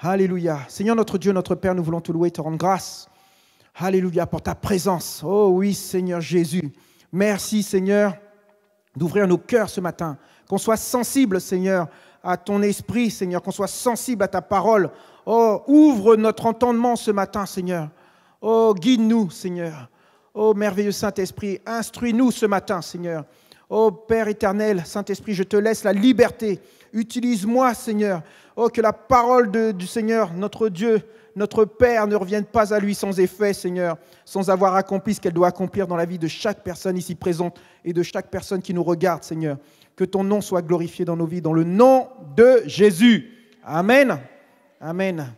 Alléluia. Seigneur notre Dieu, notre Père, nous voulons te louer et te rendre grâce. Alléluia pour ta présence. Oh oui, Seigneur Jésus. Merci, Seigneur, d'ouvrir nos cœurs ce matin. Qu'on soit sensible, Seigneur, à ton esprit, Seigneur. Qu'on soit sensible à ta parole. Oh, ouvre notre entendement ce matin, Seigneur. Oh, guide-nous, Seigneur. Oh, merveilleux Saint-Esprit, instruis-nous ce matin, Seigneur. Oh, Père éternel, Saint-Esprit, je te laisse la liberté. Utilise-moi, Seigneur. Oh, que la parole du Seigneur, notre Dieu, notre Père, ne revienne pas à lui sans effet, Seigneur, sans avoir accompli ce qu'elle doit accomplir dans la vie de chaque personne ici présente et de chaque personne qui nous regarde, Seigneur. Que ton nom soit glorifié dans nos vies, dans le nom de Jésus. Amen. Amen.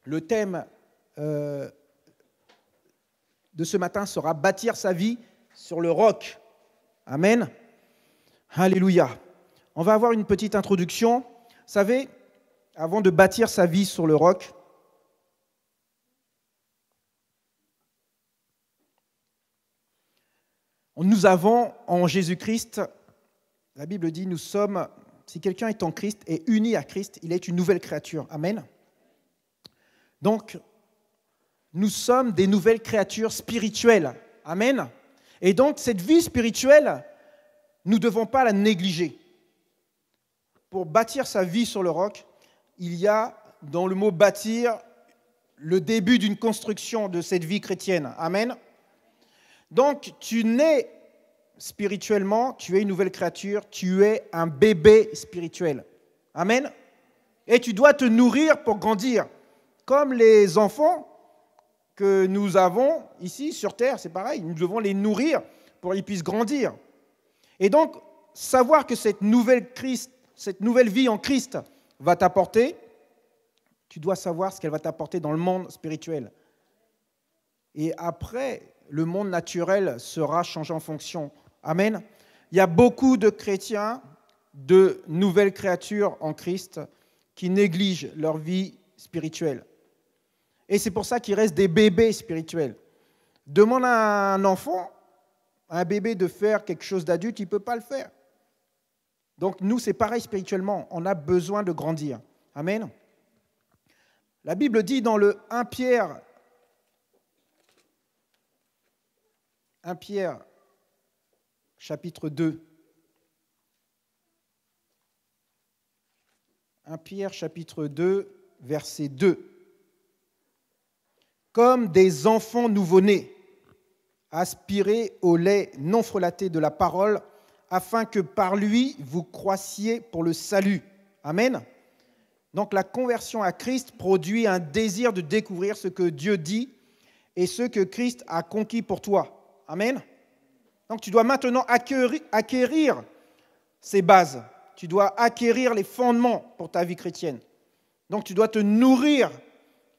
Le thème de ce matin sera « Bâtir sa vie sur le roc ». Amen. Alléluia. On va avoir une petite introduction. Vous savez, avant de bâtir sa vie sur le roc, nous avons en Jésus-Christ, la Bible dit, nous sommes, si quelqu'un est en Christ et uni à Christ, il est une nouvelle créature. Amen. Donc, nous sommes des nouvelles créatures spirituelles. Amen. Et donc, cette vie spirituelle, nous ne devons pas la négliger. Pour bâtir sa vie sur le roc, il y a dans le mot « bâtir » le début d'une construction de cette vie chrétienne. Amen. Donc, tu nais spirituellement, tu es une nouvelle créature, tu es un bébé spirituel. Amen. Et tu dois te nourrir pour grandir. Comme les enfants que nous avons ici sur terre, c'est pareil, nous devons les nourrir pour qu'ils puissent grandir. Et donc, savoir que cette nouvelle vie en Christ va t'apporter, tu dois savoir ce qu'elle va t'apporter dans le monde spirituel. Et après, le monde naturel sera changé en fonction. Amen. Il y a beaucoup de chrétiens, de nouvelles créatures en Christ, qui négligent leur vie spirituelle. Et c'est pour ça qu'il reste des bébés spirituels. Demande à un enfant, à un bébé de faire quelque chose d'adulte, il ne peut pas le faire. Donc nous, c'est pareil spirituellement, on a besoin de grandir. Amen. La Bible dit dans le 1 Pierre chapitre 2. 1 Pierre chapitre 2, verset 2. Comme des enfants nouveau-nés, aspirez au lait non frelaté de la parole, afin que par lui vous croissiez pour le salut. Amen. Donc la conversion à Christ produit un désir de découvrir ce que Dieu dit et ce que Christ a conquis pour toi. Amen. Donc tu dois maintenant acquérir ces bases. Tu dois acquérir les fondements pour ta vie chrétienne. Donc tu dois te nourrir.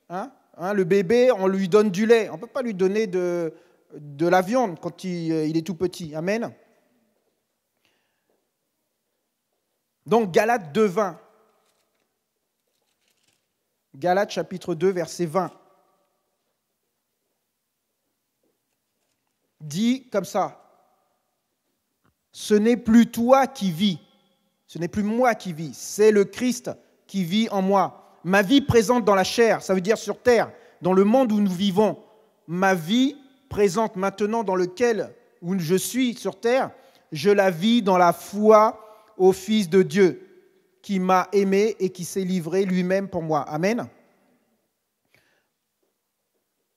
Le bébé, on lui donne du lait. On ne peut pas lui donner de la viande quand il est tout petit. Amen. Donc Galates 2, 20. Galates chapitre 2, verset 20. Dit comme ça. Ce n'est plus toi qui vis. Ce n'est plus moi qui vis. C'est le Christ qui vit en moi. Ma vie présente dans la chair, ça veut dire sur terre, dans le monde où nous vivons. Ma vie présente maintenant dans lequel où je suis sur terre, je la vis dans la foi au Fils de Dieu qui m'a aimé et qui s'est livré lui-même pour moi. Amen.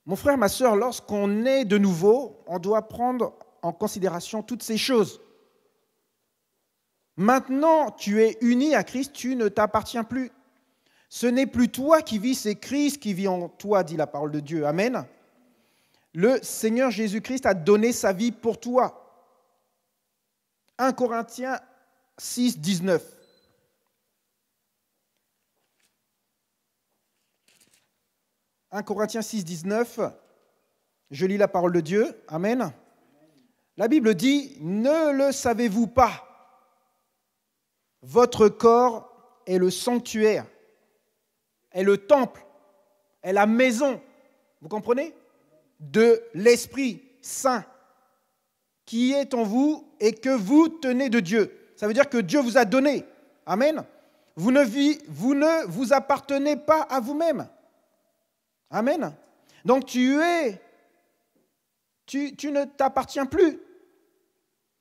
Mon frère, ma sœur, lorsqu'on est de nouveau, on doit prendre en considération toutes ces choses. Maintenant, tu es uni à Christ, tu ne t'appartiens plus. Ce n'est plus toi qui vis, c'est Christ qui vit en toi, dit la parole de Dieu. Amen. Le Seigneur Jésus-Christ a donné sa vie pour toi. 1 Corinthiens 6, 19. 1 Corinthiens 6, 19. Je lis la parole de Dieu. Amen. La Bible dit, ne le savez-vous pas? Votre corps est le sanctuaire, est le temple, est la maison, vous comprenez? De l'Esprit Saint qui est en vous et que vous tenez de Dieu. Ça veut dire que Dieu vous a donné. Amen. Vous ne vous appartenez pas à vous-même. Amen. Donc tu ne t'appartiens plus.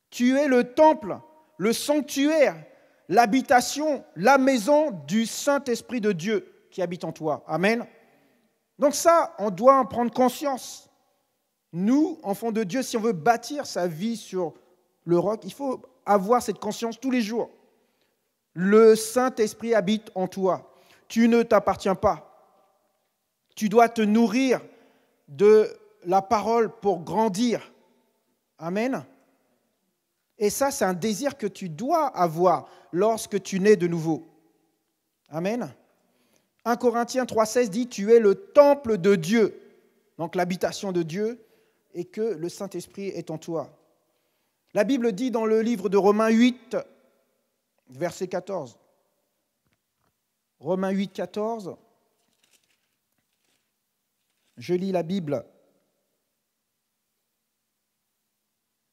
Tu es le temple, le sanctuaire, l'habitation, la maison du Saint-Esprit de Dieu qui habite en toi. Amen. Donc ça, on doit en prendre conscience. Nous, enfants de Dieu, si on veut bâtir sa vie sur le roc, il faut avoir cette conscience tous les jours. Le Saint-Esprit habite en toi. Tu ne t'appartiens pas. Tu dois te nourrir de la parole pour grandir. Amen. Et ça, c'est un désir que tu dois avoir lorsque tu nais de nouveau. Amen. 1 Corinthiens 3,16 dit « Tu es le temple de Dieu », donc l'habitation de Dieu, et que le Saint-Esprit est en toi. La Bible dit dans le livre de Romains 8, verset 14. Romains 8, 14. Je lis la Bible.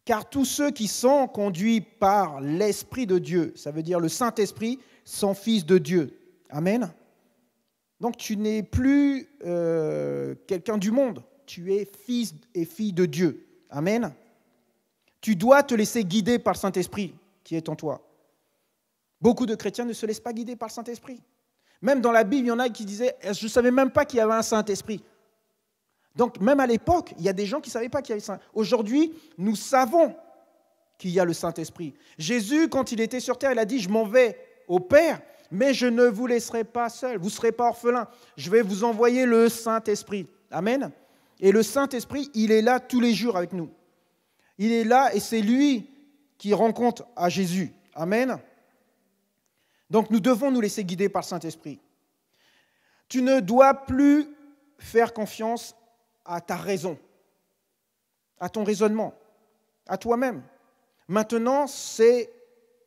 Car tous ceux qui sont conduits par l'Esprit de Dieu, ça veut dire le Saint-Esprit, sont fils de Dieu. Amen. Donc tu n'es plus quelqu'un du monde, tu es fils et fille de Dieu. Amen. Tu dois te laisser guider par le Saint-Esprit qui est en toi. Beaucoup de chrétiens ne se laissent pas guider par le Saint-Esprit. Même dans la Bible, il y en a qui disaient « Je ne savais même pas qu'il y avait un Saint-Esprit ». Donc, même à l'époque, il y a des gens qui ne savaient pas qu'il y avait le Saint-Esprit. Aujourd'hui, nous savons qu'il y a le Saint-Esprit. Jésus, quand il était sur terre, il a dit « Je m'en vais au Père, mais je ne vous laisserai pas seul. Vous ne serez pas orphelins. Je vais vous envoyer le Saint-Esprit. » Amen. Et le Saint-Esprit, il est là tous les jours avec nous. Il est là et c'est lui qui rend compte à Jésus. Amen. Donc, nous devons nous laisser guider par le Saint-Esprit. Tu ne dois plus faire confiance à ta raison, à ton raisonnement, à toi-même. Maintenant, c'est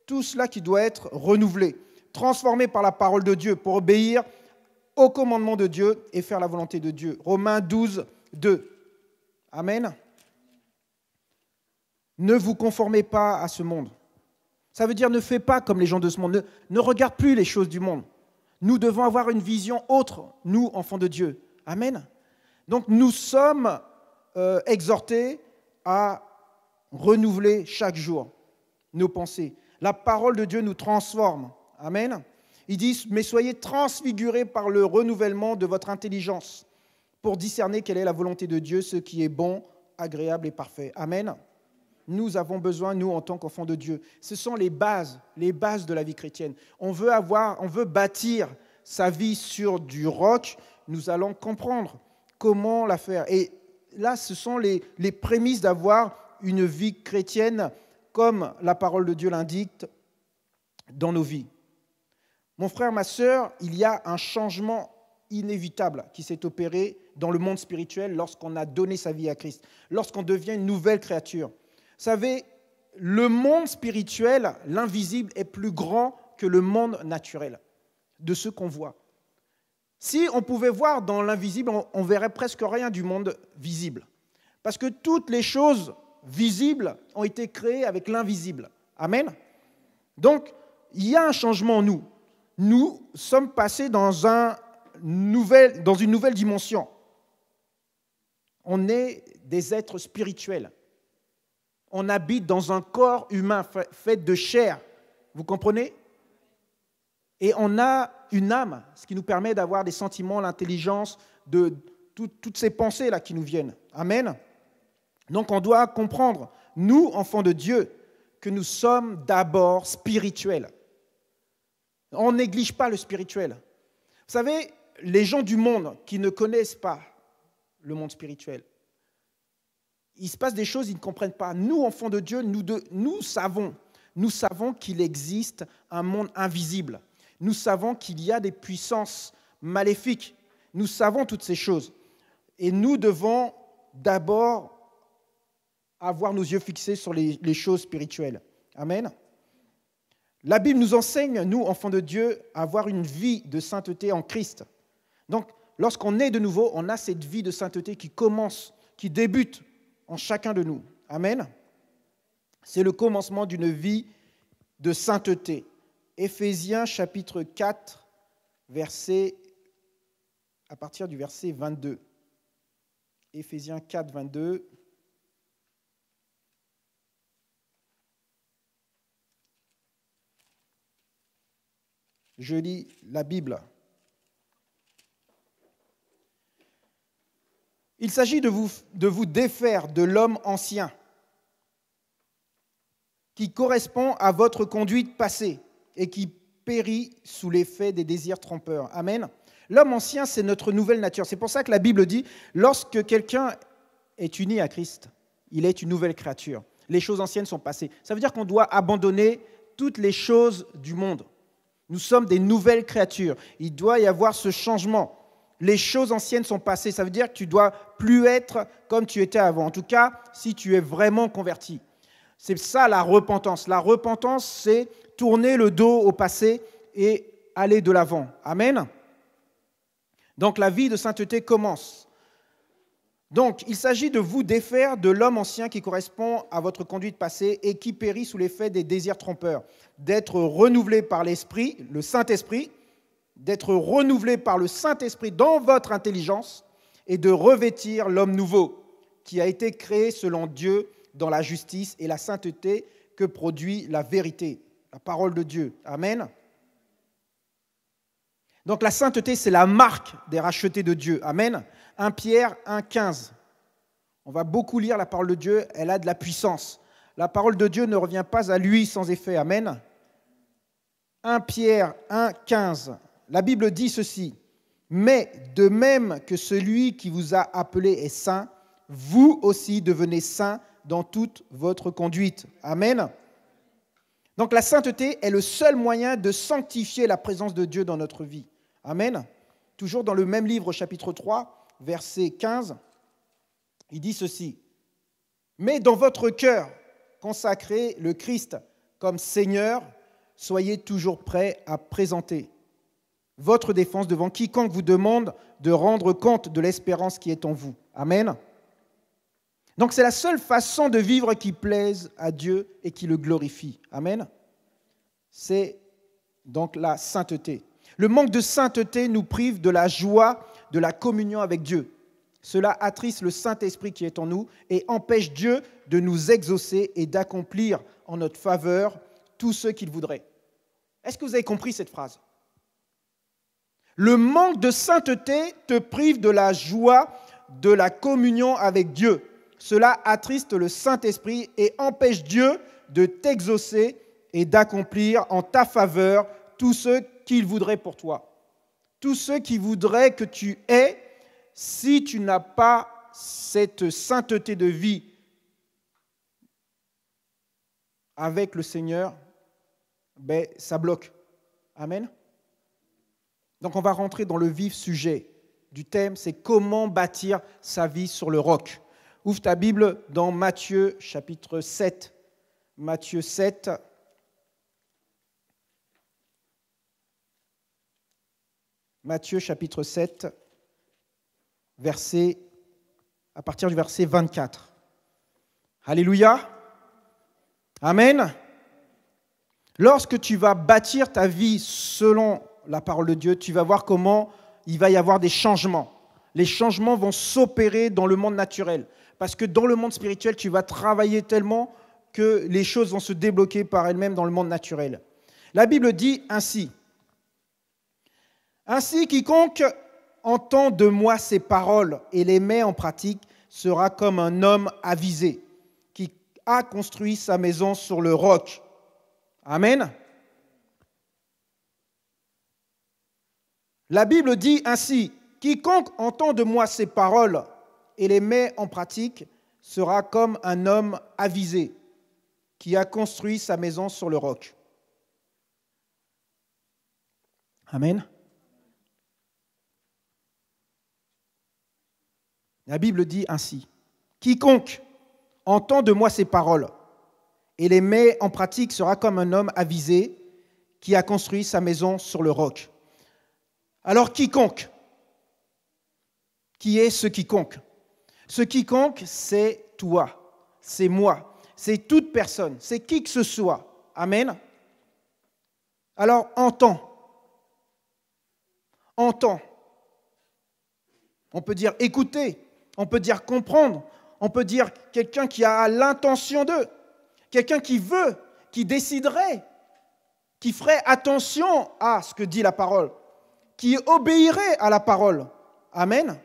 tout cela qui doit être renouvelé, transformé par la parole de Dieu pour obéir au commandement de Dieu et faire la volonté de Dieu. Romains 12, 2. Amen. Ne vous conformez pas à ce monde. Ça veut dire ne fais pas comme les gens de ce monde. Ne regarde plus les choses du monde. Nous devons avoir une vision autre, nous, enfants de Dieu. Amen. Donc nous sommes exhortés à renouveler chaque jour nos pensées. La parole de Dieu nous transforme. Amen. Il dit, mais soyez transfigurés par le renouvellement de votre intelligence pour discerner quelle est la volonté de Dieu, ce qui est bon, agréable et parfait. Amen. Nous avons besoin, nous, en tant qu'enfants de Dieu. Ce sont les bases de la vie chrétienne. On veut bâtir sa vie sur du roc. Nous allons comprendre comment la faire. Et là, ce sont les prémices d'avoir une vie chrétienne comme la parole de Dieu l'indique dans nos vies. Mon frère, ma sœur, il y a un changement inévitable qui s'est opéré dans le monde spirituel lorsqu'on a donné sa vie à Christ, lorsqu'on devient une nouvelle créature. Vous savez, le monde spirituel, l'invisible, est plus grand que le monde naturel, de ce qu'on voit. Si on pouvait voir dans l'invisible, on verrait presque rien du monde visible. Parce que toutes les choses visibles ont été créées avec l'invisible. Amen. Donc, il y a un changement en nous. Nous sommes passés dans une nouvelle dimension. On est des êtres spirituels. On habite dans un corps humain fait de chair. Vous comprenez? Et on a une âme, ce qui nous permet d'avoir des sentiments, l'intelligence, de toutes ces pensées-là qui nous viennent. Amen. Donc on doit comprendre, nous, enfants de Dieu, que nous sommes d'abord spirituels. On ne néglige pas le spirituel. Vous savez, les gens du monde qui ne connaissent pas le monde spirituel, il se passe des choses qu'ils ne comprennent pas. Nous, enfants de Dieu, nous savons qu'il existe un monde invisible. Nous savons qu'il y a des puissances maléfiques. Nous savons toutes ces choses. Et nous devons d'abord avoir nos yeux fixés sur les choses spirituelles. Amen. La Bible nous enseigne, nous, enfants de Dieu, à avoir une vie de sainteté en Christ. Donc, lorsqu'on est de nouveau, on a cette vie de sainteté qui commence, qui débute en chacun de nous. Amen. C'est le commencement d'une vie de sainteté. Éphésiens chapitre 4, à partir du verset 22. Éphésiens 4, 22. Je lis la Bible. Il s'agit de vous défaire de l'homme ancien qui correspond à votre conduite passée et qui périt sous l'effet des désirs trompeurs. Amen. L'homme ancien, c'est notre nouvelle nature. C'est pour ça que la Bible dit, lorsque quelqu'un est uni à Christ, il est une nouvelle créature. Les choses anciennes sont passées. Ça veut dire qu'on doit abandonner toutes les choses du monde. Nous sommes des nouvelles créatures. Il doit y avoir ce changement. Les choses anciennes sont passées. Ça veut dire que tu ne dois plus être comme tu étais avant. En tout cas, si tu es vraiment converti. C'est ça la repentance. La repentance, c'est tourner le dos au passé et aller de l'avant. Amen. Donc la vie de sainteté commence. Donc il s'agit de vous défaire de l'homme ancien qui correspond à votre conduite passée et qui périt sous l'effet des désirs trompeurs. D'être renouvelé par l'Esprit, le Saint-Esprit, d'être renouvelé par le Saint-Esprit dans votre intelligence et de revêtir l'homme nouveau qui a été créé selon Dieu dans la justice et la sainteté que produit la vérité, la parole de Dieu. Amen. Donc la sainteté, c'est la marque des rachetés de Dieu. Amen. 1 Pierre 1, 15. On va beaucoup lire la parole de Dieu, elle a de la puissance. La parole de Dieu ne revient pas à lui sans effet. Amen. 1 Pierre 1, 15. La Bible dit ceci. Mais de même que celui qui vous a appelé est saint, vous aussi devenez saints dans toute votre conduite. Amen. Donc la sainteté est le seul moyen de sanctifier la présence de Dieu dans notre vie. Amen. Toujours dans le même livre, chapitre 3, verset 15, il dit ceci. Mais dans votre cœur, consacrez le Christ comme Seigneur, soyez toujours prêts à présenter votre défense devant quiconque vous demande de rendre compte de l'espérance qui est en vous. Amen. Donc c'est la seule façon de vivre qui plaise à Dieu et qui le glorifie. Amen. C'est donc la sainteté. Le manque de sainteté nous prive de la joie de la communion avec Dieu. Cela attriste le Saint-Esprit qui est en nous et empêche Dieu de nous exaucer et d'accomplir en notre faveur tout ce qu'il voudrait. Est-ce que vous avez compris cette phrase ? Le manque de sainteté te prive de la joie de la communion avec Dieu. Cela attriste le Saint-Esprit et empêche Dieu de t'exaucer et d'accomplir en ta faveur tout ce qu'il voudrait pour toi. Tout ce qu'il voudrait que tu aies, si tu n'as pas cette sainteté de vie avec le Seigneur, ben, ça bloque. Amen. Donc on va rentrer dans le vif sujet du thème, c'est comment bâtir sa vie sur le roc. Ouvre ta Bible dans Matthieu chapitre 7. Matthieu 7. Matthieu chapitre 7, à partir du verset 24. Alléluia. Amen. Lorsque tu vas bâtir ta vie selon la parole de Dieu, tu vas voir comment il va y avoir des changements. Les changements vont s'opérer dans le monde naturel. Parce que dans le monde spirituel, tu vas travailler tellement que les choses vont se débloquer par elles-mêmes dans le monde naturel. La Bible dit ainsi. Ainsi, quiconque entend de moi ces paroles et les met en pratique sera comme un homme avisé qui a construit sa maison sur le roc. Amen. La Bible dit ainsi, quiconque entend de moi ces paroles et les met en pratique sera comme un homme avisé qui a construit sa maison sur le roc. Amen. La Bible dit ainsi, quiconque entend de moi ces paroles et les met en pratique sera comme un homme avisé qui a construit sa maison sur le roc. Alors quiconque, qui est ce quiconque ? Ce quiconque, c'est toi, c'est moi, c'est toute personne, c'est qui que ce soit. Amen. Alors, entends. Entends. On peut dire écouter, on peut dire comprendre, on peut dire quelqu'un qui a l'intention de, quelqu'un qui veut, qui déciderait, qui ferait attention à ce que dit la parole, qui obéirait à la parole. Amen.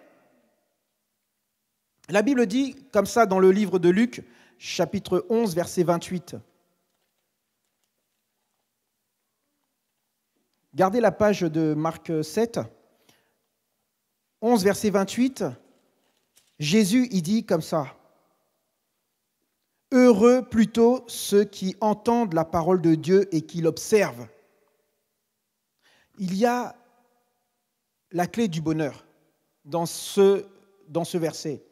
La Bible dit comme ça dans le livre de Luc, chapitre 11, verset 28. Gardez la page de Marc 7. 11, verset 28. Jésus, il dit comme ça. Heureux plutôt ceux qui entendent la parole de Dieu et qui l'observent. Il y a la clé du bonheur dans ce verset.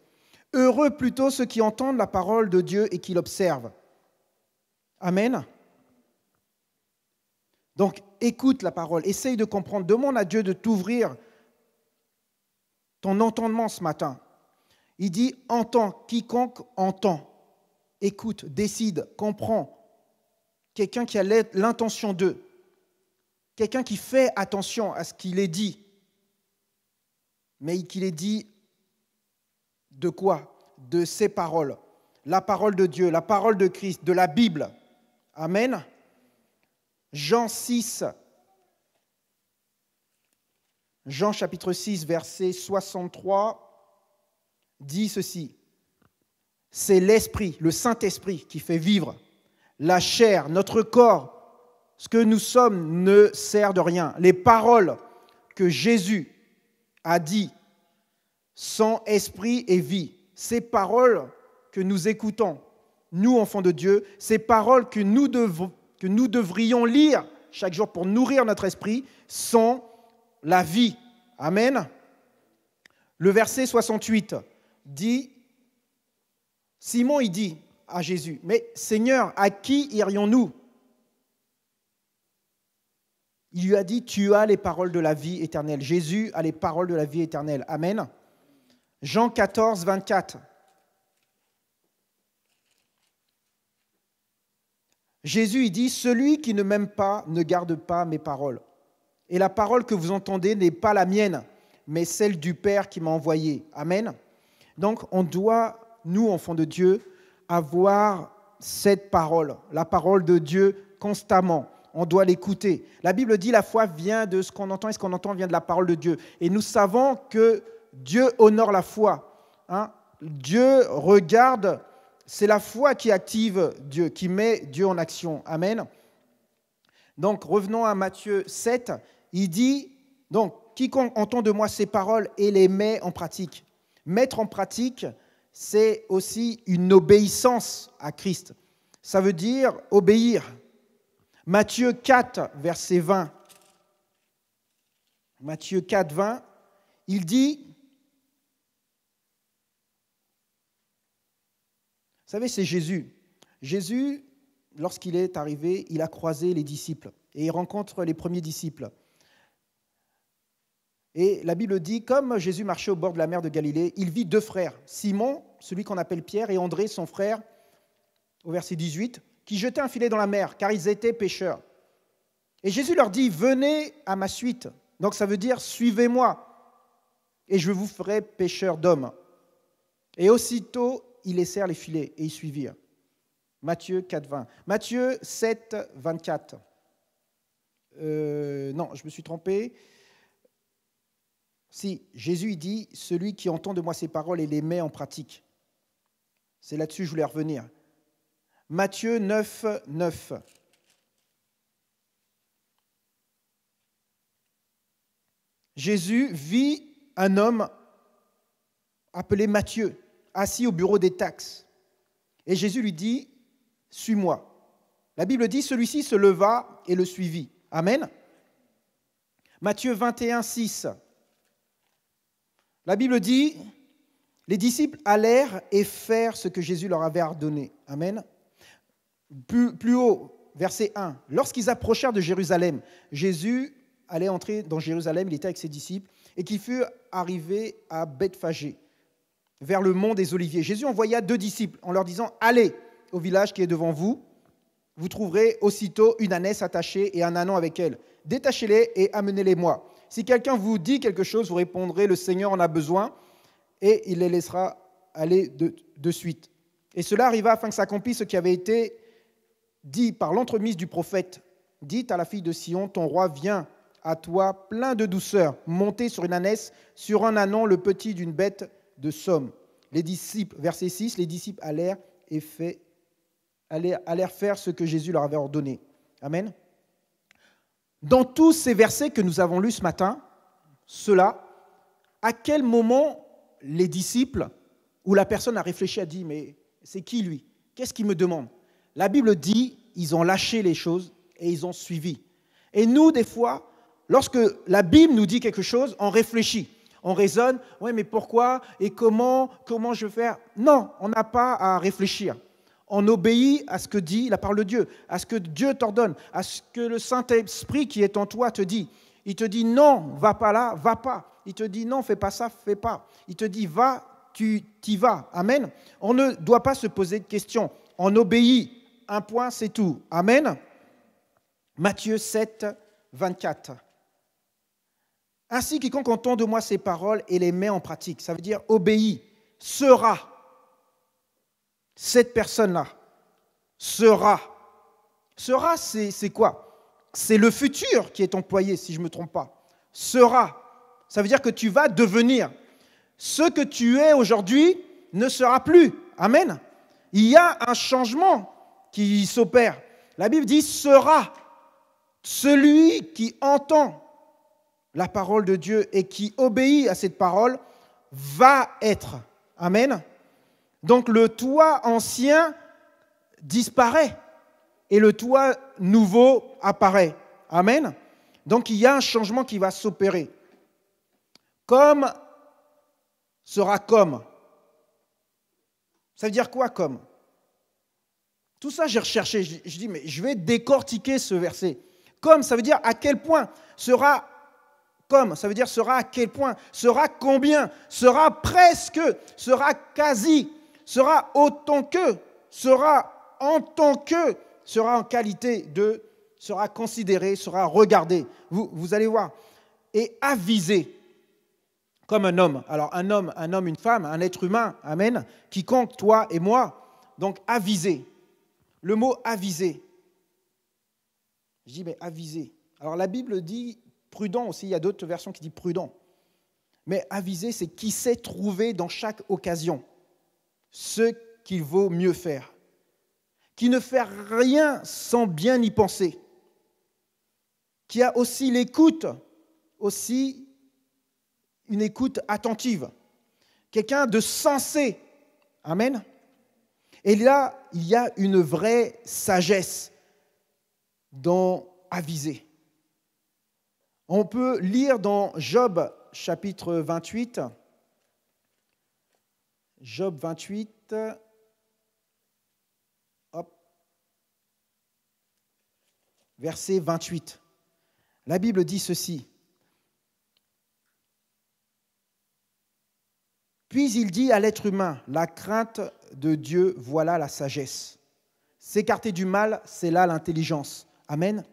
Heureux plutôt ceux qui entendent la parole de Dieu et qui l'observent. Amen. Donc, écoute la parole, essaye de comprendre, demande à Dieu de t'ouvrir ton entendement ce matin. Il dit, entends, quiconque entend, écoute, décide, comprend. Quelqu'un qui a l'intention de, quelqu'un qui fait attention à ce qu'il est dit, mais qu'il est dit de quoi? De ses paroles, la parole de Dieu, la parole de Christ, de la Bible. Amen. Jean 6, Jean chapitre 6, verset 63, dit ceci. C'est l'Esprit, le Saint-Esprit qui fait vivre. La chair, notre corps, ce que nous sommes ne sert de rien. Les paroles que Jésus a dit sont esprit et vie. Ces paroles que nous écoutons, nous enfants de Dieu, ces paroles que nous devrions lire chaque jour pour nourrir notre esprit sont la vie. Amen. Le verset 68 dit, Simon il dit à Jésus, mais Seigneur, à qui irions-nous? Il lui a dit, tu as les paroles de la vie éternelle. Jésus a les paroles de la vie éternelle. Amen. Jean 14, 24. Jésus il dit, celui qui ne m'aime pas ne garde pas mes paroles. Et la parole que vous entendez n'est pas la mienne, mais celle du Père qui m'a envoyé. Amen. Donc on doit, nous enfants de Dieu, avoir cette parole, la parole de Dieu constamment. On doit l'écouter. La Bible dit la foi vient de ce qu'on entend et ce qu'on entend vient de la parole de Dieu. Et nous savons que Dieu honore la foi. Dieu regarde, c'est la foi qui active Dieu, qui met Dieu en action. Amen. Donc revenons à Matthieu 7. Il dit, donc, quiconque entend de moi ces paroles et les met en pratique. Mettre en pratique, c'est aussi une obéissance à Christ. Ça veut dire obéir. Matthieu 4, verset 20. Matthieu 4, 20, il dit, vous savez, c'est Jésus. Jésus, lorsqu'il est arrivé, il a croisé les disciples et il rencontre les premiers disciples. Et la Bible dit, comme Jésus marchait au bord de la mer de Galilée, il vit deux frères, Simon, celui qu'on appelle Pierre, et André, son frère, au verset 18, qui jetaient un filet dans la mer, car ils étaient pêcheurs. Et Jésus leur dit, venez à ma suite. Donc ça veut dire, suivez-moi, et je vous ferai pêcheurs d'hommes. Et aussitôt, ils laissèrent les filets, et ils suivirent. Matthieu 4, 20. Matthieu 7, 24. Non, je me suis trompé. Si, Jésus dit, celui qui entend de moi ces paroles et les met en pratique. C'est là-dessus que je voulais revenir. Matthieu 9, 9. Jésus vit un homme appelé Matthieu, assis au bureau des taxes. Et Jésus lui dit, suis-moi. La Bible dit, celui-ci se leva et le suivit. Amen. Matthieu 21, 6. La Bible dit, les disciples allèrent et firent ce que Jésus leur avait ordonné. Amen. Plus haut, verset 1. Lorsqu'ils approchèrent de Jérusalem, Jésus allait entrer dans Jérusalem, il était avec ses disciples, et qui fut arrivé à Bethphagée, vers le mont des Oliviers. Jésus envoya 2 disciples en leur disant, allez au village qui est devant vous, vous trouverez aussitôt une ânesse attachée et un ânon avec elle. Détachez-les et amenez-les-moi. Si quelqu'un vous dit quelque chose, vous répondrez, le Seigneur en a besoin, et il les laissera aller de suite. Et cela arriva afin que s'accomplisse ce qui avait été dit par l'entremise du prophète. Dites à la fille de Sion, ton roi vient à toi plein de douceur, monté sur une ânesse, sur un ânon, le petit d'une bête de somme. Les disciples, verset 6, les disciples allèrent faire ce que Jésus leur avait ordonné. Amen. Dans tous ces versets que nous avons lus ce matin, à quel moment les disciples ou la personne a réfléchi, a dit, mais c'est qui lui? Qu'est-ce qu'il me demande? La Bible dit, ils ont lâché les choses et ils ont suivi. Et nous, des fois, lorsque la Bible nous dit quelque chose, on réfléchit, on raisonne, oui, mais pourquoi et comment je vais faire? Non, on n'a pas à réfléchir. On obéit à ce que dit la parole de Dieu, à ce que Dieu t'ordonne, à ce que le Saint-Esprit qui est en toi te dit. Il te dit non, va pas là, va pas. Il te dit non, fais pas ça, fais pas. Il te dit va, tu t'y vas. Amen. On ne doit pas se poser de questions. On obéit. Un point, c'est tout. Amen. Matthieu 7, 24. Ainsi, quiconque entend de moi ces paroles et les met en pratique, ça veut dire obéit, sera. Cette personne-là sera. Sera, c'est quoi? C'est le futur qui est employé, si je ne me trompe pas. Sera. Ça veut dire que tu vas devenir. Ce que tu es aujourd'hui ne sera plus. Amen. Il y a un changement qui s'opère. La Bible dit sera. Celui qui entend la parole de Dieu et qui obéit à cette parole va être. Amen. Donc le toi ancien disparaît et le toi nouveau apparaît. Amen. Donc il y a un changement qui va s'opérer. Comme sera comme. Ça veut dire quoi comme? Tout ça j'ai recherché. Je dis mais je vais décortiquer ce verset. Comme ça veut dire à quel point. Sera comme ça veut dire sera à quel point. Sera combien. Sera presque. Sera quasi. Sera autant que, sera en tant que, sera en qualité de, sera considéré, sera regardé. Vous allez voir. Et avisé, comme un homme. Alors un homme, une femme, un être humain, amen, quiconque, toi et moi. Donc avisé. Le mot avisé. Je dis mais avisé. Alors la Bible dit prudent aussi, il y a d'autres versions qui disent prudent. Mais avisé, c'est qui sait trouver dans chaque occasion ce qu'il vaut mieux faire, qui ne fait rien sans bien y penser, qui a aussi l'écoute, aussi une écoute attentive, quelqu'un de sensé. Amen. Et là, il y a une vraie sagesse dans aviser. On peut lire dans Job chapitre 28, Job 28, verset 28. La Bible dit ceci. Puis il dit à l'être humain, la crainte de Dieu, voilà la sagesse. S'écarter du mal, c'est là l'intelligence. Amen.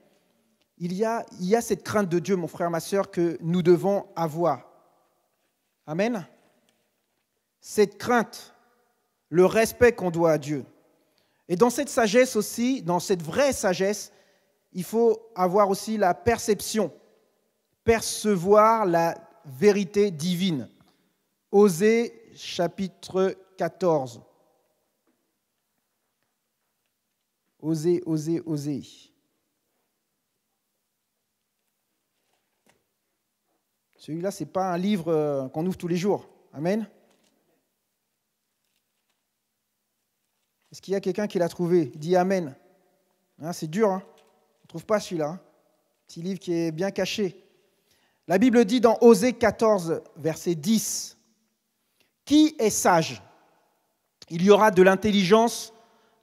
Il y a cette crainte de Dieu, mon frère, ma sœur, que nous devons avoir. Amen. Cette crainte, le respect qu'on doit à Dieu. Et dans cette sagesse aussi, dans cette vraie sagesse, il faut avoir aussi la perception, percevoir la vérité divine. Osée, chapitre 14. Osée. Celui-là, ce n'est pas un livre qu'on ouvre tous les jours. Amen. Est-ce qu'il y a quelqu'un qui l'a trouvé? Dis Amen. Hein, c'est dur, hein? On ne trouve pas celui-là. Hein? Petit livre qui est bien caché. La Bible dit dans Osée 14, verset 10, « Qui est sage? Il y aura de l'intelligence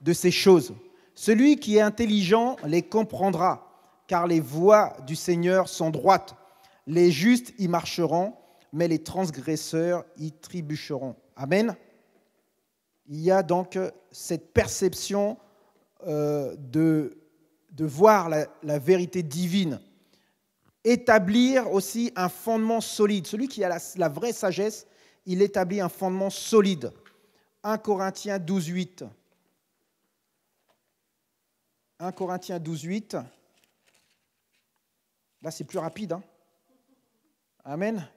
de ces choses. Celui qui est intelligent les comprendra, car les voies du Seigneur sont droites. Les justes y marcheront, mais les transgresseurs y trébucheront. » Amen. Il y a donc cette perception de voir la vérité divine. Établir aussi un fondement solide. Celui qui a la vraie sagesse, il établit un fondement solide. 1 Corinthiens 12, 8. 1 Corinthiens 12, 8. Là, c'est plus rapide. Amen.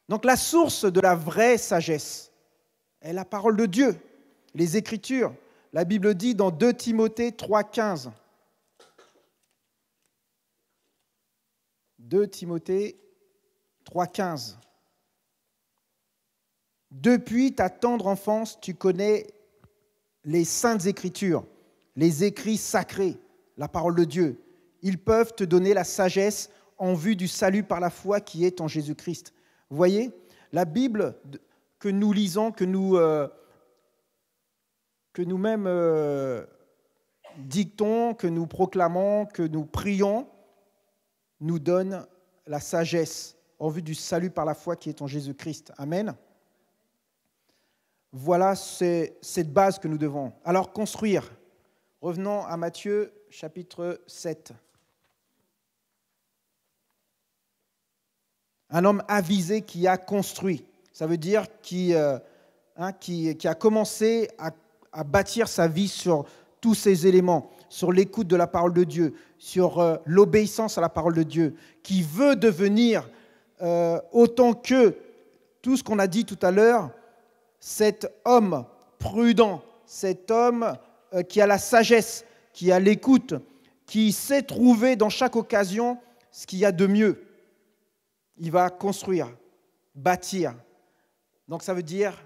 Donc, la source de la vraie sagesse est la parole de Dieu, les Écritures. La Bible dit dans 2 Timothée 3, 15. 2 Timothée 3, 15. Depuis ta tendre enfance, tu connais les saintes Écritures, les écrits sacrés, la parole de Dieu. Ils peuvent te donner la sagesse en vue du salut par la foi qui est en Jésus-Christ. Vous voyez, la Bible que nous lisons, que nous-mêmes dictons, que nous proclamons, que nous prions, nous donne la sagesse en vue du salut par la foi qui est en Jésus-Christ. Amen. Voilà, c'est cette base que nous devons. Alors, construire. Revenons à Matthieu, chapitre 7. Un homme avisé qui a construit. Ça veut dire qui a commencé à bâtir sa vie sur tous ces éléments, sur l'écoute de la parole de Dieu, sur l'obéissance à la parole de Dieu, qui veut devenir, autant que tout ce qu'on a dit tout à l'heure, cet homme prudent, cet homme qui a la sagesse, qui a l'écoute, qui sait trouver dans chaque occasion ce qu'il y a de mieux. Il va construire, bâtir. Donc ça veut dire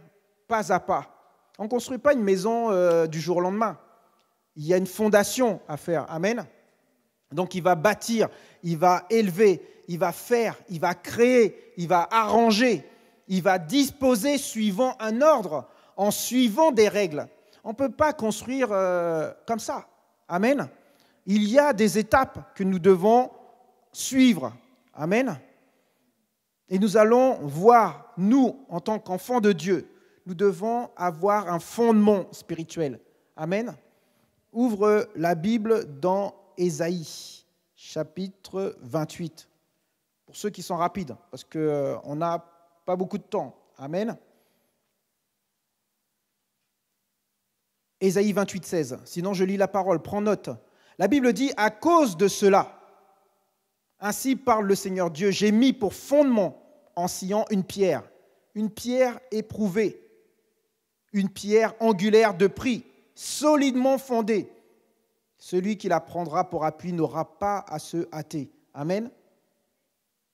pas à pas. On ne construit pas une maison du jour au lendemain. Il y a une fondation à faire. Amen. Donc il va bâtir, il va élever, il va faire, il va créer, il va arranger, il va disposer suivant un ordre, en suivant des règles. On ne peut pas construire comme ça. Amen. Il y a des étapes que nous devons suivre. Amen. Et nous allons voir, nous, en tant qu'enfants de Dieu, nous devons avoir un fondement spirituel. Amen. Ouvre la Bible dans Ésaïe, chapitre 28. Pour ceux qui sont rapides, parce qu'on n'a pas beaucoup de temps. Amen. Ésaïe 28, 16. Sinon, je lis la parole. Prends note. La Bible dit, à cause de cela, ainsi parle le Seigneur Dieu, j'ai mis pour fondement en Sion une pierre éprouvée, une pierre angulaire de prix, solidement fondée. Celui qui la prendra pour appui n'aura pas à se hâter. Amen.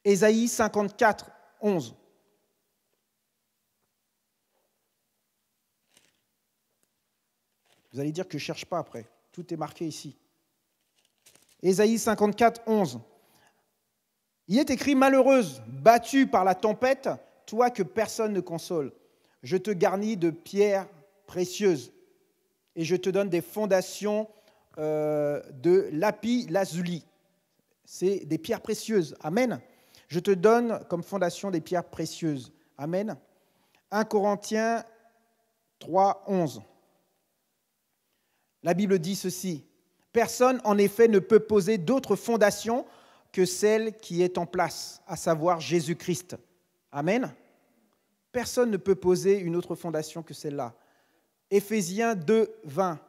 Ésaïe 54, 11. Vous allez dire que je ne cherche pas après. Tout est marqué ici. Ésaïe 54, 11. Il est écrit, malheureuse, battue par la tempête, toi que personne ne console. Je te garnis de pierres précieuses et je te donne des fondations de lapis-lazuli. C'est des pierres précieuses. Amen. Je te donne comme fondation des pierres précieuses. Amen. 1 Corinthiens 3, 11. La Bible dit ceci. Personne, en effet, ne peut poser d'autre fondation que celle qui est en place, à savoir Jésus-Christ. Amen. Personne ne peut poser une autre fondation que celle-là. Éphésiens 2, 20.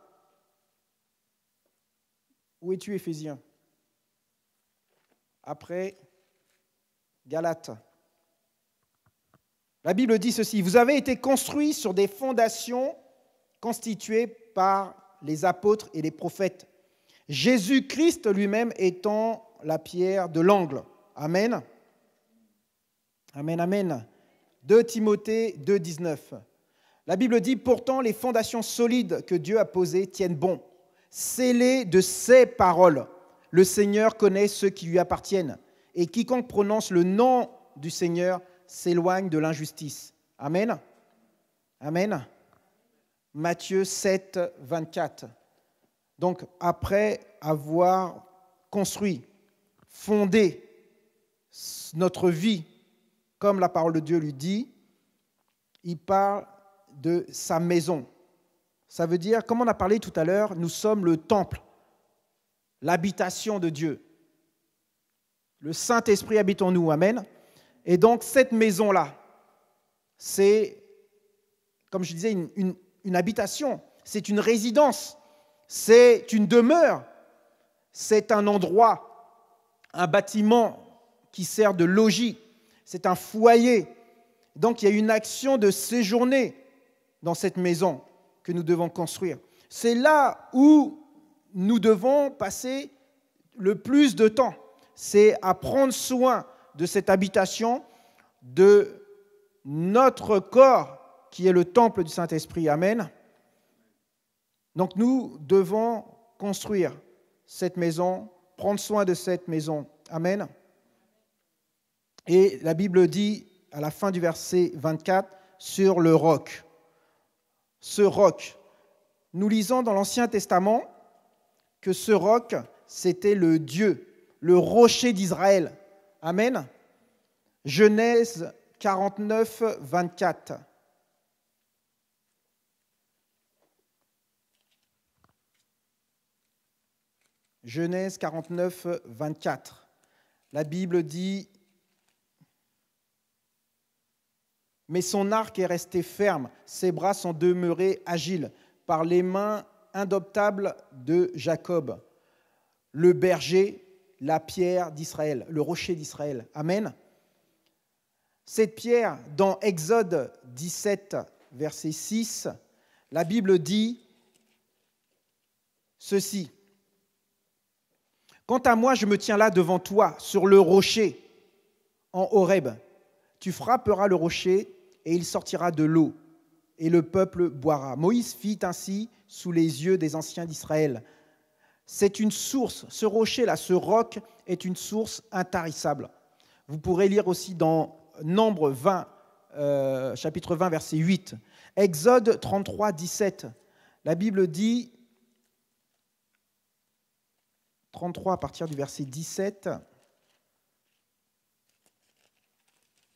Où es-tu, Éphésiens? Après, Galates. La Bible dit ceci. Vous avez été construits sur des fondations constituées par les apôtres et les prophètes. Jésus-Christ lui-même étant la pierre de l'angle. Amen. Amen, amen. 2 Timothée 2, 19. La Bible dit, pourtant les fondations solides que Dieu a posées tiennent bon. Scellées de ses paroles, le Seigneur connaît ceux qui lui appartiennent. Et quiconque prononce le nom du Seigneur s'éloigne de l'injustice. Amen. Amen. Matthieu 7, 24. Donc, après avoir construit, fondé notre vie, comme la parole de Dieu lui dit, il parle de sa maison. Ça veut dire, comme on a parlé tout à l'heure, nous sommes le temple, l'habitation de Dieu. Le Saint-Esprit habite en nous, amen. Et donc cette maison-là, c'est, comme je disais, une habitation, c'est une résidence, c'est une demeure, c'est un endroit, un bâtiment qui sert de logis, c'est un foyer. Donc il y a une action de séjourner dans cette maison que nous devons construire. C'est là où nous devons passer le plus de temps. C'est à prendre soin de cette habitation, de notre corps qui est le temple du Saint-Esprit. Amen. Donc nous devons construire cette maison, prendre soin de cette maison. Amen. Et la Bible dit à la fin du verset 24, sur le roc. Ce roc, nous lisons dans l'Ancien Testament que ce roc, c'était le Dieu, le rocher d'Israël. Amen. Genèse 49, 24. Genèse 49, 24. La Bible dit « Mais son arc est resté ferme, ses bras sont demeurés agiles par les mains indomptables de Jacob, le berger, la pierre d'Israël, le rocher d'Israël. » Amen. Cette pierre, dans Exode 17, verset 6, la Bible dit ceci. « Quant à moi, je me tiens là devant toi, sur le rocher, en Horeb. Tu frapperas le rocher, et il sortira de l'eau, et le peuple boira. » Moïse fit ainsi sous les yeux des anciens d'Israël. C'est une source, ce rocher-là, ce roc est une source intarissable. Vous pourrez lire aussi dans Nombre 20, chapitre 20, verset 8. Exode 33, 17. La Bible dit, 33 à partir du verset 17,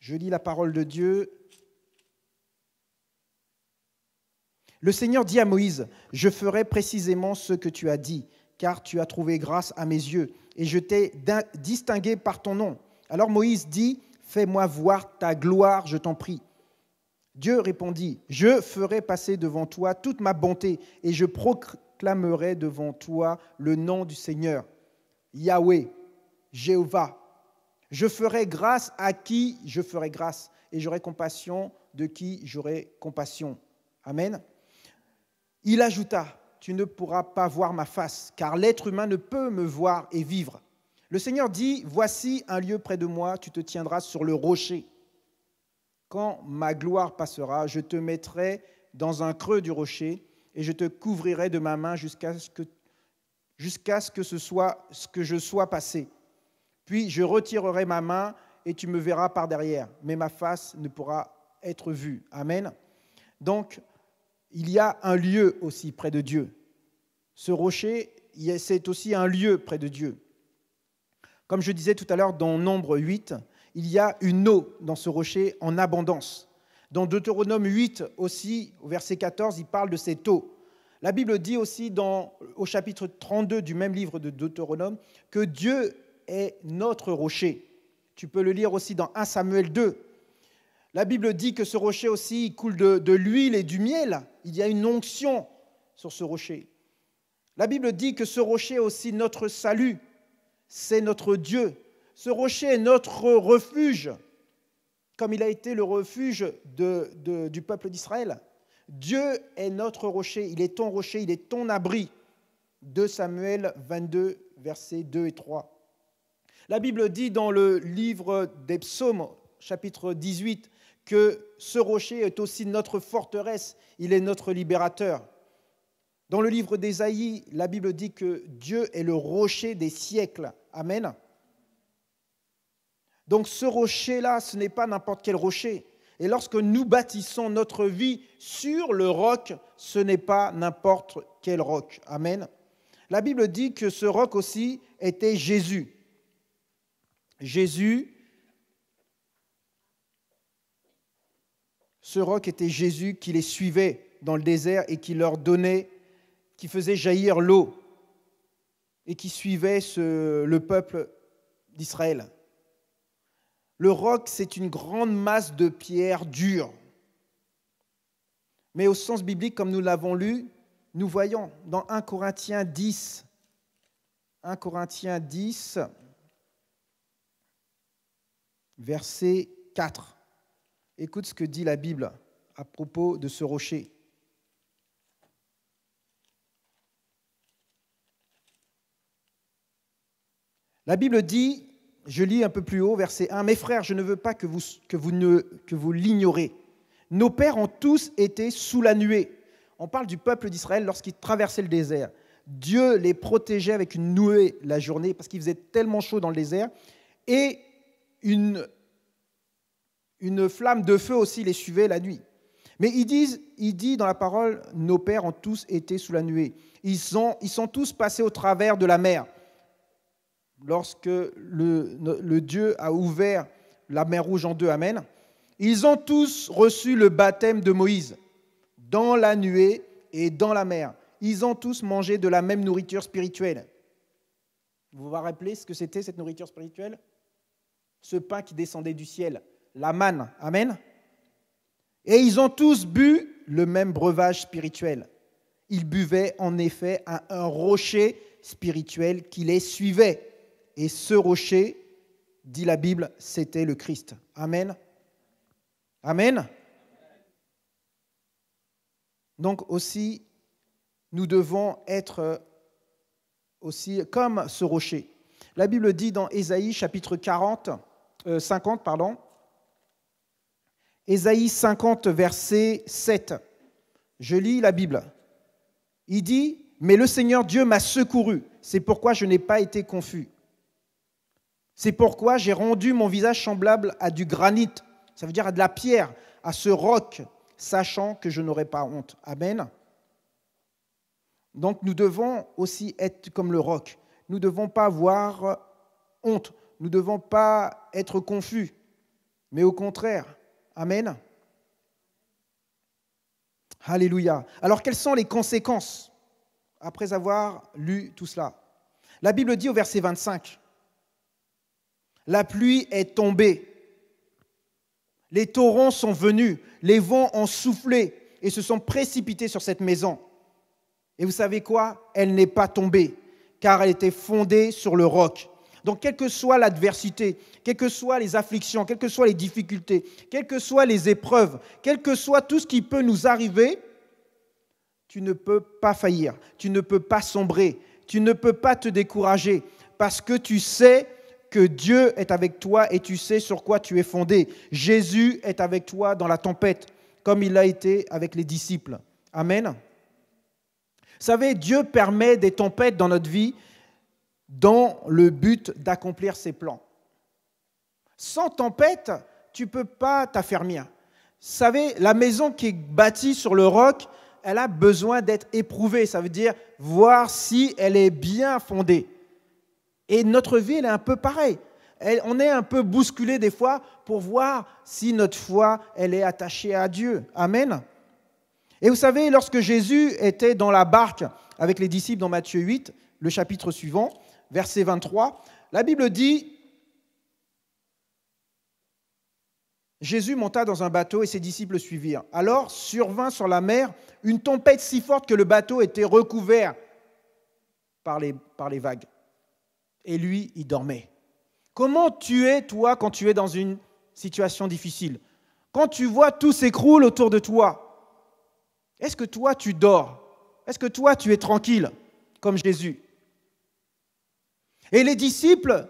je lis la parole de Dieu. Le Seigneur dit à Moïse, « Je ferai précisément ce que tu as dit, car tu as trouvé grâce à mes yeux, et je t'ai distingué par ton nom. » Alors Moïse dit, « Fais-moi voir ta gloire, je t'en prie. » Dieu répondit, « Je ferai passer devant toi toute ma bonté, et je proclamerai devant toi le nom du Seigneur, Yahweh, Jéhovah. Je ferai grâce à qui je ferai grâce, et j'aurai compassion de qui j'aurai compassion. » Amen. Il ajouta, « Tu ne pourras pas voir ma face, car l'être humain ne peut me voir et vivre. » Le Seigneur dit, « Voici un lieu près de moi, tu te tiendras sur le rocher. Quand ma gloire passera, je te mettrai dans un creux du rocher et je te couvrirai de ma main jusqu'à ce que je sois passé. Puis je retirerai ma main et tu me verras par derrière, mais ma face ne pourra être vue. » Amen. Donc, il y a un lieu aussi près de Dieu. Ce rocher, c'est aussi un lieu près de Dieu. Comme je disais tout à l'heure dans Nombre 8, il y a une eau dans ce rocher en abondance. Dans Deutéronome 8 aussi, au verset 14, il parle de cette eau. La Bible dit aussi au chapitre 32 du même livre de Deutéronome que Dieu est notre rocher. Tu peux le lire aussi dans 1 Samuel 2. La Bible dit que ce rocher aussi il coule de l'huile et du miel. Il y a une onction sur ce rocher. La Bible dit que ce rocher est aussi notre salut. C'est notre Dieu. Ce rocher est notre refuge, comme il a été le refuge du peuple d'Israël. Dieu est notre rocher, il est ton rocher, il est ton abri. 2 Samuel 22, versets 2 et 3. La Bible dit dans le livre des Psaumes, chapitre 18, que ce rocher est aussi notre forteresse, il est notre libérateur. Dans le livre d'Ésaïe, la Bible dit que Dieu est le rocher des siècles. Amen. Donc ce rocher-là, ce n'est pas n'importe quel rocher. Et lorsque nous bâtissons notre vie sur le roc, ce n'est pas n'importe quel roc. Amen. La Bible dit que ce roc aussi était Jésus. Ce roc était Jésus qui les suivait dans le désert et qui leur donnait, qui faisait jaillir l'eau et qui suivait le peuple d'Israël. Le roc, c'est une grande masse de pierres dures. Mais au sens biblique, comme nous l'avons lu, nous voyons dans 1 Corinthiens 10, verset 4. Écoute ce que dit la Bible à propos de ce rocher. La Bible dit, je lis un peu plus haut, verset 1, « Mes frères, je ne veux pas que vous l'ignorez. Nos pères ont tous été sous la nuée. » On parle du peuple d'Israël lorsqu'ils traversaient le désert. Dieu les protégeait avec une nuée la journée parce qu'il faisait tellement chaud dans le désert. Et une flamme de feu aussi les suivait la nuit. Mais il dit dans la parole, « Nos pères ont tous été sous la nuée. » Ils sont tous passés au travers de la mer. Lorsque le Dieu a ouvert la mer Rouge en deux, amen, ils ont tous reçu le baptême de Moïse dans la nuée et dans la mer. Ils ont tous mangé de la même nourriture spirituelle. Vous vous rappelez ce que c'était cette nourriture spirituelle? Ce pain qui descendait du ciel, la manne, amen. Et ils ont tous bu le même breuvage spirituel. Ils buvaient en effet un rocher spirituel qui les suivait. Et ce rocher, dit la Bible, c'était le Christ. Amen. Amen. Donc aussi, nous devons être aussi comme ce rocher. La Bible dit dans Ésaïe chapitre 50, Ésaïe 50, verset 7. Je lis la Bible. Il dit, « Mais le Seigneur Dieu m'a secouru, c'est pourquoi je n'ai pas été confus. C'est pourquoi j'ai rendu mon visage semblable à du granit, ça veut dire à de la pierre, à ce roc, sachant que je n'aurai pas honte. » Amen. Donc nous devons aussi être comme le roc. Nous ne devons pas avoir honte. Nous ne devons pas être confus. Mais au contraire, amen. Alléluia. Alors quelles sont les conséquences après avoir lu tout cela? La Bible dit au verset 25, « La pluie est tombée, les torrents sont venus, les vents ont soufflé et se sont précipités sur cette maison. Et vous savez quoi? Elle n'est pas tombée, car elle était fondée sur le roc. » Donc, quelle que soit l'adversité, quelles que soient les afflictions, quelles que soient les difficultés, quelles que soient les épreuves, quel que soit tout ce qui peut nous arriver, tu ne peux pas faillir, tu ne peux pas sombrer, tu ne peux pas te décourager, parce que tu sais que Dieu est avec toi et tu sais sur quoi tu es fondé. Jésus est avec toi dans la tempête, comme il l'a été avec les disciples. Amen. Vous savez, Dieu permet des tempêtes dans notre vie dans le but d'accomplir ses plans. Sans tempête, tu ne peux pas t'affermir. Vous savez, la maison qui est bâtie sur le roc, elle a besoin d'être éprouvée. Ça veut dire voir si elle est bien fondée. Et notre vie, elle est un peu pareille. On est un peu bousculé des fois pour voir si notre foi, elle est attachée à Dieu. Amen. Et vous savez, lorsque Jésus était dans la barque avec les disciples dans Matthieu 8, le chapitre suivant, verset 23, la Bible dit, Jésus monta dans un bateau et ses disciples le suivirent. Alors survint sur la mer une tempête si forte que le bateau était recouvert par les vagues. Et lui, il dormait. Comment tu es, toi, quand tu es dans une situation difficile? Quand tu vois tout s'écroule autour de toi, est-ce que toi, tu dors? Est-ce que toi, tu es tranquille, comme Jésus? Et les disciples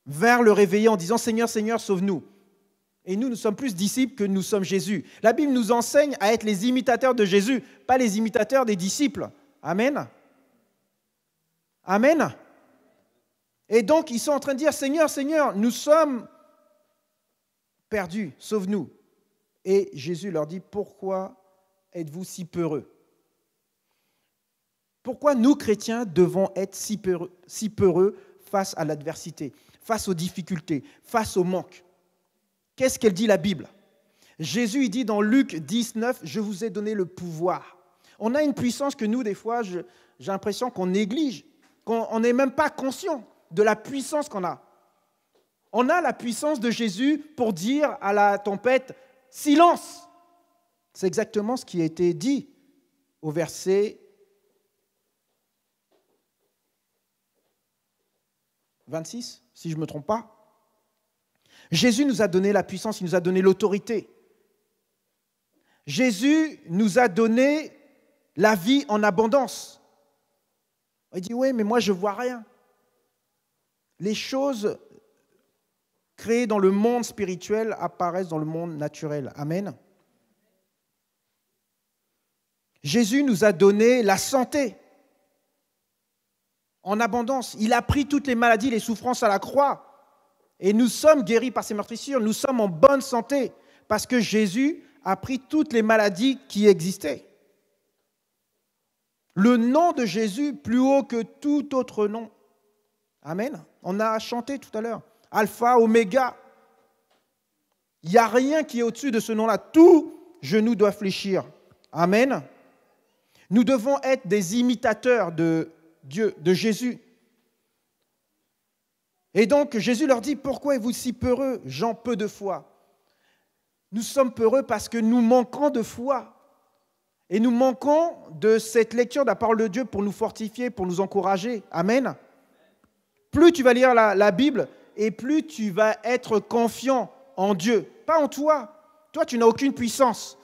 vinrent le réveiller en disant « Seigneur, Seigneur, sauve-nous ». Et nous sommes plus disciples que nous sommes Jésus. La Bible nous enseigne à être les imitateurs de Jésus, pas les imitateurs des disciples. Amen. Amen. Et donc, ils sont en train de dire, Seigneur, Seigneur, nous sommes perdus, sauve-nous. Et Jésus leur dit, pourquoi êtes-vous si peureux? Pourquoi nous, chrétiens, devons être si peureux face à l'adversité, face aux difficultés, face au manque? Qu'est-ce qu'elle dit la Bible? Jésus, il dit dans Luc 19, « Je vous ai donné le pouvoir ». On a une puissance que nous, des fois, j'ai l'impression qu'on néglige, qu'on n'est même pas conscient de la puissance qu'on a. On a la puissance de Jésus pour dire à la tempête, « Silence !» C'est exactement ce qui a été dit au verset 26, si je ne me trompe pas. Jésus nous a donné la puissance, il nous a donné l'autorité. Jésus nous a donné la vie en abondance. Il dit, oui, mais moi je ne vois rien. Les choses créées dans le monde spirituel apparaissent dans le monde naturel. Amen. Jésus nous a donné la santé en abondance. Il a pris toutes les maladies, les souffrances à la croix. Et nous sommes guéris par ses meurtrissures. Nous sommes en bonne santé parce que Jésus a pris toutes les maladies qui existaient. Le nom de Jésus plus haut que tout autre nom. Amen. On a chanté tout à l'heure. Alpha, Oméga. Il n'y a rien qui est au-dessus de ce nom-là. Tout genou doit fléchir. Amen. Nous devons être des imitateurs de Dieu, de Jésus. Et donc Jésus leur dit, pourquoi êtes-vous si peureux, gens peu de foi? Nous sommes peureux parce que nous manquons de foi. Et nous manquons de cette lecture de la parole de Dieu pour nous fortifier, pour nous encourager. Amen. Plus tu vas lire la Bible et plus tu vas être confiant en Dieu. Pas en toi. Toi, tu n'as aucune puissance.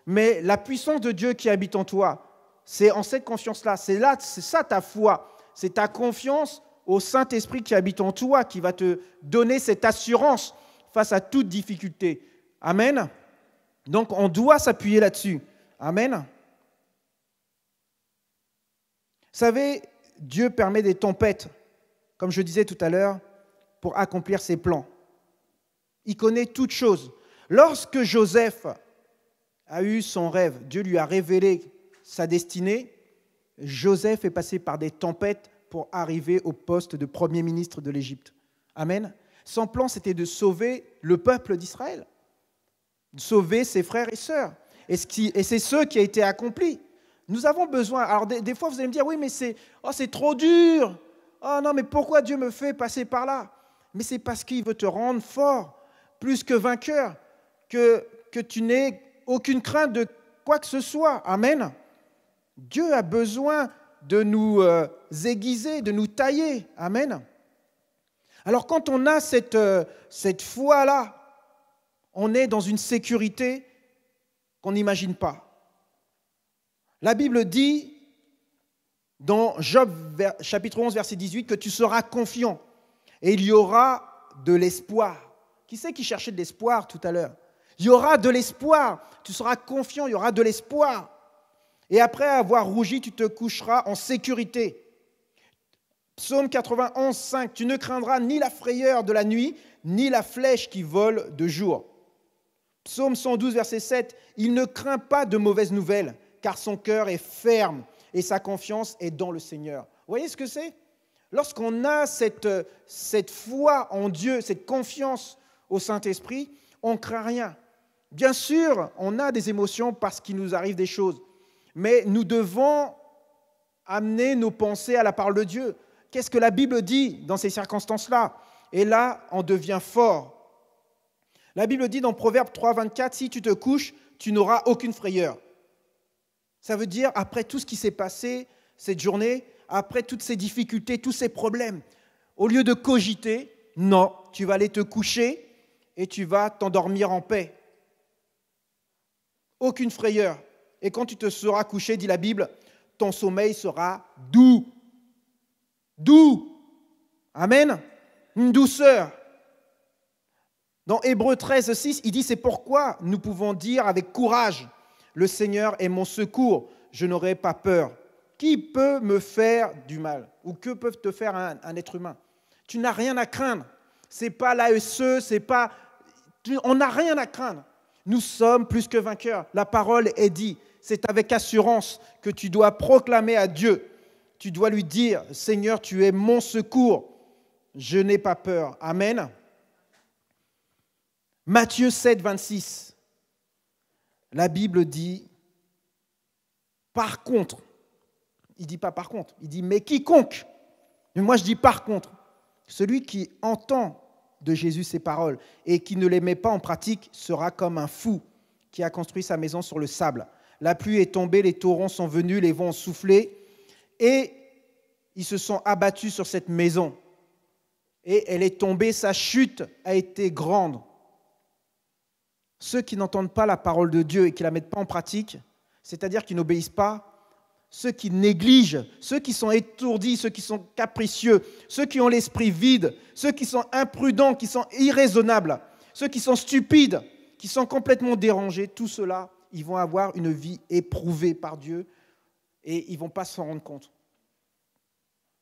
Mais la puissance de Dieu qui habite en toi, c'est en cette confiance-là. C'est ça ta foi. C'est ta confiance au Saint-Esprit qui habite en toi qui va te donner cette assurance face à toute difficulté. Amen. Donc, on doit s'appuyer là-dessus. Amen. Vous savez, Dieu permet des tempêtes, comme je disais tout à l'heure, pour accomplir ses plans. Il connaît toutes choses. Lorsque Joseph a eu son rêve, Dieu lui a révélé sa destinée, Joseph est passé par des tempêtes pour arriver au poste de premier ministre de l'Égypte. Amen. Son plan, c'était de sauver le peuple d'Israël, de sauver ses frères et sœurs. Et c'est ce qui a été accompli. Nous avons besoin. Alors, des fois, vous allez me dire, oui, mais c'est trop dur. Oh non, mais pourquoi Dieu me fait passer par là? Mais c'est parce qu'il veut te rendre fort, plus que vainqueur, que tu n'aies aucune crainte de quoi que ce soit. Amen. Dieu a besoin de nous aiguiser, de nous tailler. Amen. Alors, quand on a cette foi-là, on est dans une sécurité qu'on n'imagine pas. La Bible dit, dans Job chapitre 11, verset 18, que tu seras confiant et il y aura de l'espoir. Qui c'est qui cherchait de l'espoir tout à l'heure? Il y aura de l'espoir. Tu seras confiant, il y aura de l'espoir. Et après avoir rougi, tu te coucheras en sécurité. Psaume 91, 5, tu ne craindras ni la frayeur de la nuit, ni la flèche qui vole de jour. Psaume 112, verset 7, il ne craint pas de mauvaises nouvelles, car son cœur est ferme et sa confiance est dans le Seigneur. Vous voyez ce que c'est? Lorsqu'on a cette foi en Dieu, cette confiance au Saint-Esprit, on ne craint rien. Bien sûr, on a des émotions parce qu'il nous arrive des choses, mais nous devons amener nos pensées à la parole de Dieu. Qu'est-ce que la Bible dit dans ces circonstances-là? Et là, on devient fort. La Bible dit dans Proverbe 3, 24, si tu te couches, tu n'auras aucune frayeur. Ça veut dire, après tout ce qui s'est passé cette journée, après toutes ces difficultés, tous ces problèmes, au lieu de cogiter, non, tu vas aller te coucher et tu vas t'endormir en paix. Aucune frayeur. Et quand tu te seras couché, dit la Bible, ton sommeil sera doux. Doux. Amen. Une douceur. Dans Hébreux 13, 6, il dit, c'est pourquoi nous pouvons dire avec courage, le Seigneur est mon secours, je n'aurai pas peur. Qui peut me faire du mal? Ou que peut te faire un être humain? Tu n'as rien à craindre. Ce n'est pas l'ASE, c'est pas... On n'a rien à craindre. Nous sommes plus que vainqueurs. La parole est dit. C'est avec assurance que tu dois proclamer à Dieu. Tu dois lui dire, Seigneur, tu es mon secours. Je n'ai pas peur. Amen. Matthieu 7, 26. La Bible dit, par contre, il ne dit pas par contre, il dit mais quiconque, mais moi je dis par contre, celui qui entend de Jésus ces paroles et qui ne les met pas en pratique sera comme un fou qui a construit sa maison sur le sable. La pluie est tombée, les torrents sont venus, les vents ont soufflé et ils se sont abattus sur cette maison. Et elle est tombée, sa chute a été grande. Ceux qui n'entendent pas la parole de Dieu et qui ne la mettent pas en pratique, c'est-à-dire qui n'obéissent pas, ceux qui négligent, ceux qui sont étourdis, ceux qui sont capricieux, ceux qui ont l'esprit vide, ceux qui sont imprudents, qui sont irraisonnables, ceux qui sont stupides, qui sont complètement dérangés, tout cela, ils vont avoir une vie éprouvée par Dieu et ils ne vont pas s'en rendre compte.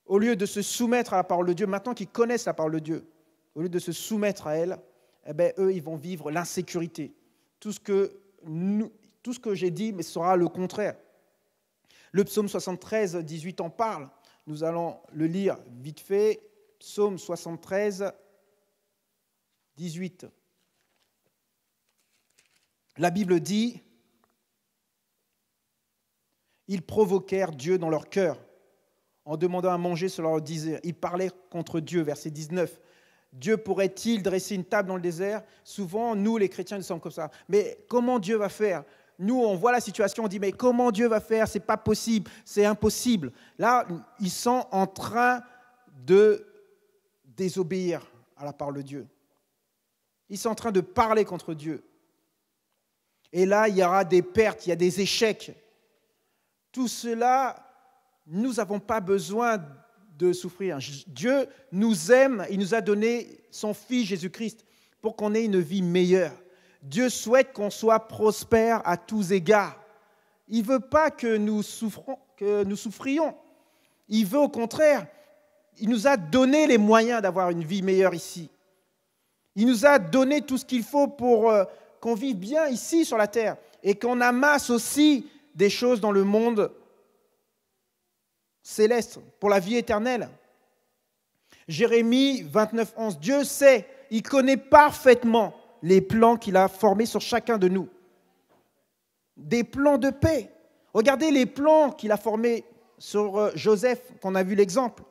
Au lieu de se soumettre à la parole de Dieu, maintenant qu'ils connaissent la parole de Dieu, au lieu de se soumettre à elle, eh bien, eux, ils vont vivre l'insécurité. Tout ce que j'ai dit, mais ce sera le contraire. Le psaume 73, 18 en parle. Nous allons le lire vite fait. Psaume 73, 18. La Bible dit, « Ils provoquèrent Dieu dans leur cœur. En demandant à manger, cela leur disait. » Ils parlaient contre Dieu, verset 19. Dieu pourrait-il dresser une table dans le désert? Souvent, nous, les chrétiens, nous sommes comme ça. Mais comment Dieu va faire? Nous, on voit la situation, on dit, mais comment Dieu va faire? C'est pas possible, c'est impossible. Là, ils sont en train de désobéir à la parole de Dieu. Ils sont en train de parler contre Dieu. Et là, il y aura des pertes, il y a des échecs. Tout cela, nous n'avons pas besoin de souffrir. Dieu nous aime, il nous a donné son Fils Jésus-Christ pour qu'on ait une vie meilleure. Dieu souhaite qu'on soit prospère à tous égards. Il ne veut pas que nous souffrions. Il veut au contraire, il nous a donné les moyens d'avoir une vie meilleure ici. Il nous a donné tout ce qu'il faut pour qu'on vive bien ici sur la terre et qu'on amasse aussi des choses dans le monde céleste pour la vie éternelle. Jérémie 29, 11, Dieu sait, il connaît parfaitement les plans qu'il a formés sur chacun de nous. Des plans de paix. Regardez les plans qu'il a formés sur Joseph, qu'on a vu l'exemple.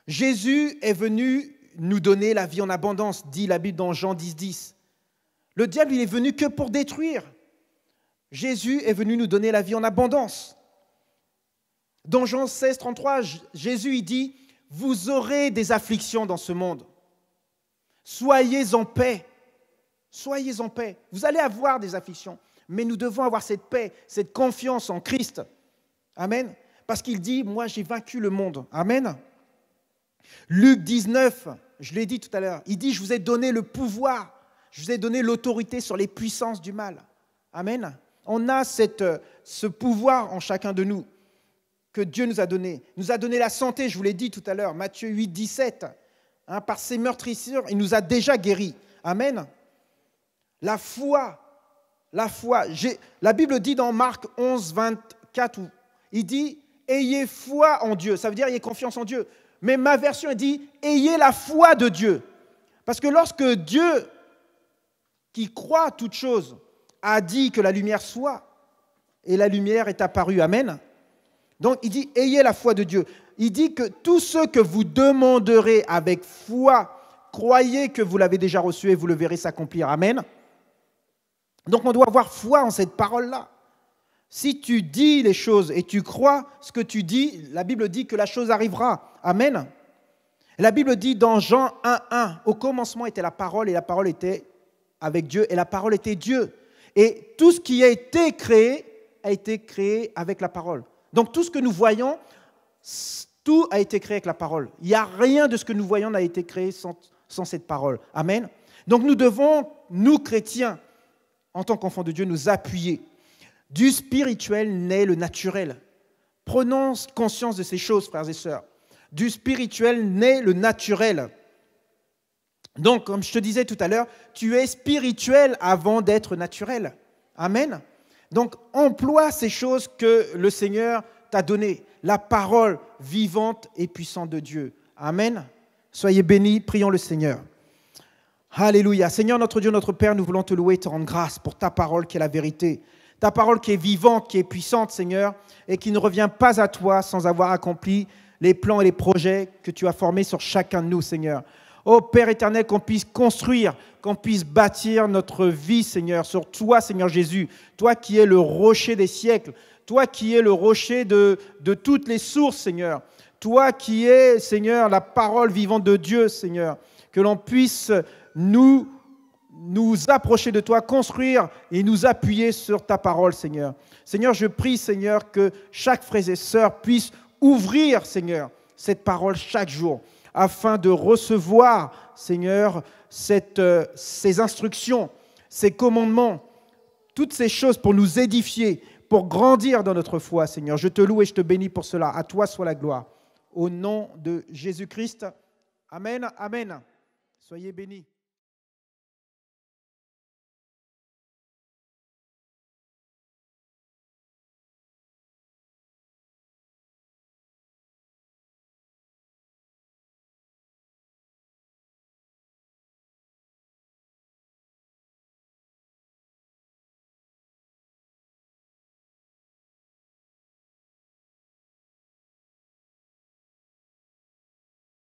Jésus est venu nous donner la vie en abondance, dit la Bible dans Jean 10, 10. Le diable, il est venu que pour détruire. Jésus est venu nous donner la vie en abondance. Dans Jean 16, 33, Jésus il dit, « Vous aurez des afflictions dans ce monde. Soyez en paix. Soyez en paix. Vous allez avoir des afflictions. Mais nous devons avoir cette paix, cette confiance en Christ. Amen. Parce qu'il dit, moi j'ai vaincu le monde. Amen. Luc 19, je l'ai dit tout à l'heure, il dit, je vous ai donné le pouvoir, je vous ai donné l'autorité sur les puissances du mal. Amen. On a ce pouvoir en chacun de nous que Dieu nous a donné. Il nous a donné la santé, je vous l'ai dit tout à l'heure, Matthieu 8, 17. Par ses meurtrissures, il nous a déjà guéris. Amen. La foi. La Bible dit dans Marc 11, 24, il dit, ayez foi en Dieu. Ça veut dire, ayez confiance en Dieu. Mais ma version dit, ayez la foi de Dieu. Parce que lorsque Dieu, qui croit à toute chose, a dit que la lumière soit, et la lumière est apparue. Amen. Donc, il dit, ayez la foi de Dieu. Il dit que tout ce que vous demanderez avec foi, croyez que vous l'avez déjà reçu et vous le verrez s'accomplir. Amen. Donc, on doit avoir foi en cette parole-là. Si tu dis les choses et tu crois ce que tu dis, la Bible dit que la chose arrivera. Amen. La Bible dit dans Jean 1, 1, au commencement était la parole et la parole était avec Dieu et la parole était Dieu. Et tout ce qui a été créé avec la parole. Donc, tout ce que nous voyons, tout a été créé avec la parole. Il n'y a rien de ce que nous voyons n'a été créé sans cette parole. Amen. Donc, nous devons, nous chrétiens, en tant qu'enfants de Dieu, nous appuyer. Du spirituel naît le naturel. Prenons conscience de ces choses, frères et sœurs. Du spirituel naît le naturel. Donc, comme je te disais tout à l'heure, tu es spirituel avant d'être naturel. Amen. Donc, emploie ces choses que le Seigneur t'a données. La parole vivante et puissante de Dieu. Amen. Soyez bénis, prions le Seigneur. Alléluia. Seigneur, notre Dieu, notre Père, nous voulons te louer et te rendre grâce pour ta parole qui est la vérité. Ta parole qui est vivante, qui est puissante, Seigneur, et qui ne revient pas à toi sans avoir accompli les plans et les projets que tu as formés sur chacun de nous, Seigneur. Ô Père éternel, qu'on puisse construire, qu'on puisse bâtir notre vie, Seigneur, sur toi, Seigneur Jésus, toi qui es le rocher des siècles, toi qui es le rocher de toutes les sources, Seigneur, toi qui es, Seigneur, la parole vivante de Dieu, Seigneur, que l'on puisse nous approcher de toi, construire et nous appuyer sur ta parole, Seigneur. Seigneur, je prie, Seigneur, que chaque frère et sœur puisse ouvrir, Seigneur, cette parole chaque jour, afin de recevoir, Seigneur, ces instructions, ces commandements, toutes ces choses pour nous édifier, pour grandir dans notre foi, Seigneur. Je te loue et je te bénis pour cela. À toi soit la gloire. Au nom de Jésus-Christ. Amen, amen. Soyez bénis.